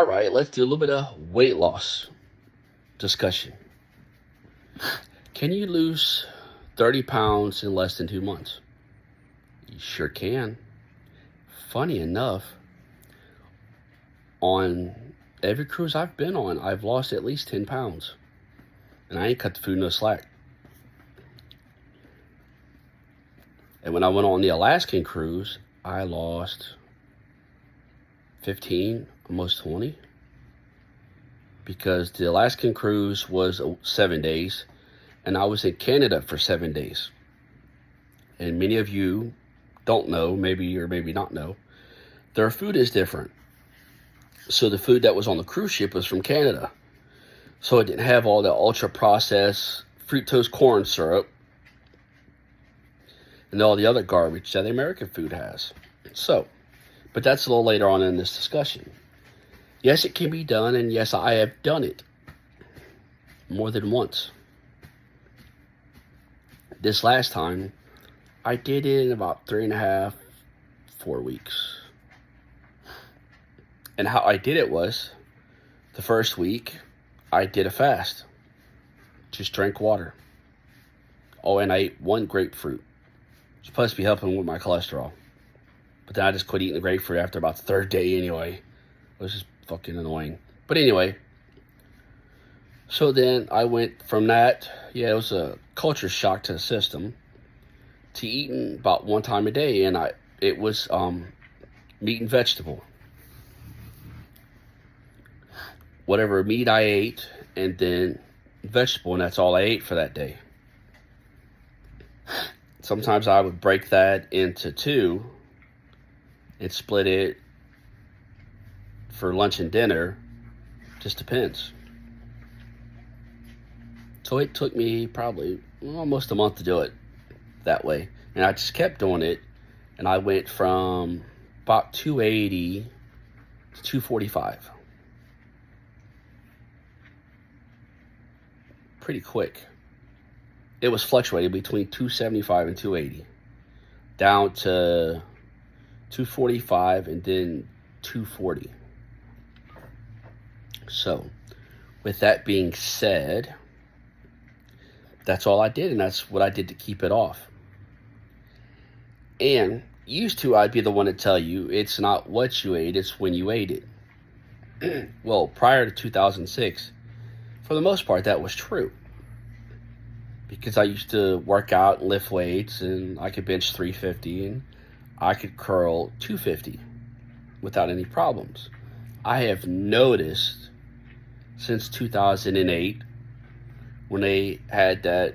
All right, let's do a little bit of weight loss discussion. Can you lose 30 pounds in less than 2 months? You sure can. Funny enough, on every cruise I've been on, I've lost at least 10 pounds. And I ain't cut the food no slack. And when I went on the Alaskan cruise, I lost 15, almost 20. Because the Alaskan cruise was 7 days, and I was in Canada for 7 days. And many of you don't know, maybe or maybe not know, their food is different. So the food that was on the cruise ship was from Canada. So it didn't have all the ultra-processed fructose corn syrup and all the other garbage that the American food has. So, but that's a little later on in this discussion. Yes, it can be done, and yes, I have done it more than once. This last time, I did it in about 3.5, 4 weeks. And how I did it was, the first week, I did a fast. Just drank water. Oh, and I ate one grapefruit. It's supposed to be helping with my cholesterol. But then I just quit eating the grapefruit after about the third day anyway. It was just fucking annoying. But anyway, so then I went from that, it was a culture shock to the system, to eating about one time a day, and it was meat and vegetable. Whatever meat I ate, and then vegetable, and that's all I ate for that day. Sometimes I would break that into two and split it for lunch and dinner. Just depends. So it took me probably almost a month to do it that way. And I just kept doing it. And I went from about 280 to 245. Pretty quick. It was fluctuating between 275 and 280. Down to 245 and then 240. So, with that being said, that's all I did, and that's what I did to keep it off. And used to, I'd be the one to tell you, it's not what you ate, it's when you ate it. Well, prior to 2006, for the most part, that was true. Because I used to work out and lift weights, and I could bench 350, and I could curl 250 without any problems. I have noticed since 2008, when they had that,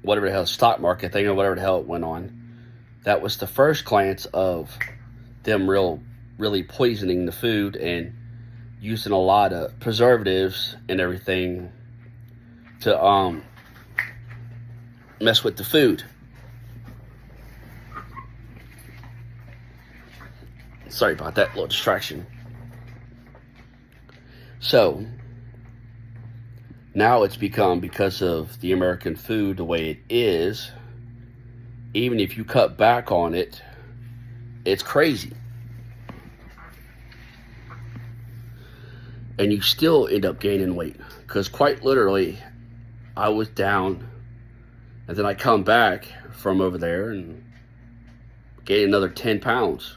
whatever the hell, stock market thing or whatever the hell it went on, that was the first glance of them really poisoning the food and using a lot of preservatives and everything to mess with the food. Sorry about that little distraction. So, now it's become, because of the American food the way it is, even if you cut back on it, it's crazy. And you still end up gaining weight. Because quite literally, I was down, and then I come back from over there and gained another 10 pounds.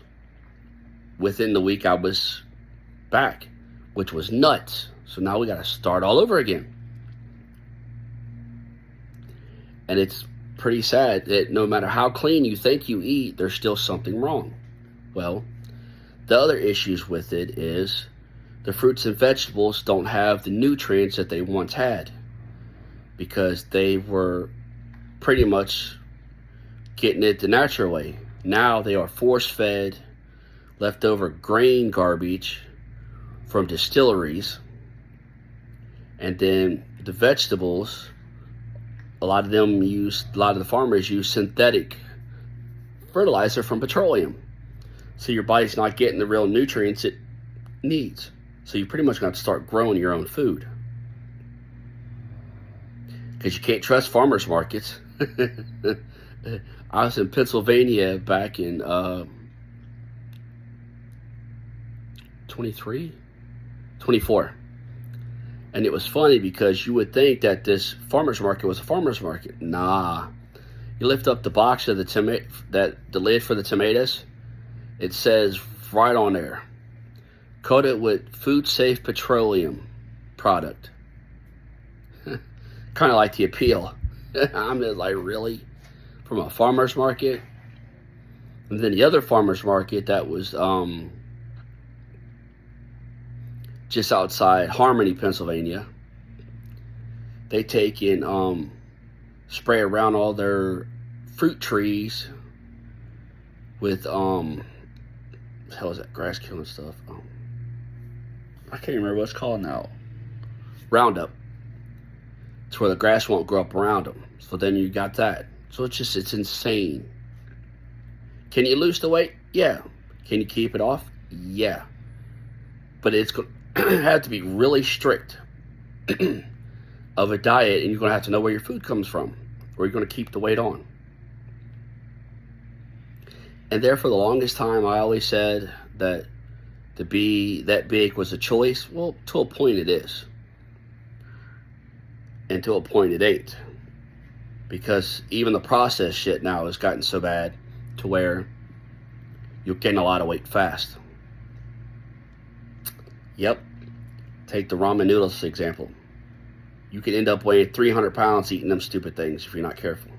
Within the week, I was back, which was nuts. So now we got to start all over again. And it's pretty sad that no matter how clean you think you eat, there's still something wrong. Well, the other issues with it is the fruits and vegetables don't have the nutrients that they once had, because they were pretty much getting it the natural way. Now they are force-fed, leftover grain garbage from distilleries, and then the vegetables, a lot of the farmers use synthetic fertilizer from petroleum. So your body's not getting the real nutrients it needs. So you pretty much got to start growing your own food. Because you can't trust farmers markets. I was in Pennsylvania back in 23, 24. And it was funny because you would think that this farmer's market was a farmer's market. Nah. You lift up the box of the lid for the tomatoes, it says right on there, coated with food safe petroleum product. Kind of like the appeal. I'm just like, really? From a farmer's market? And then the other farmer's market that was just outside Harmony, Pennsylvania. They take and spray around all their fruit trees with what the hell is that, grass killing stuff? I can't remember what it's called now. Roundup. It's where the grass won't grow up around them. So then you got that. So it's insane. Can you lose the weight? Yeah. Can you keep it off? Yeah. But it's going to have to be really strict of a diet, and you're going to have to know where your food comes from, where you're going to keep the weight on. And there for the longest time, I always said that to be that big was a choice. Well, to a point it is. And to a point it ain't. Because even the processed shit now has gotten so bad to where you'll gain a lot of weight fast. Yep. Take the ramen noodles example. You could end up weighing 300 pounds eating them stupid things if you're not careful.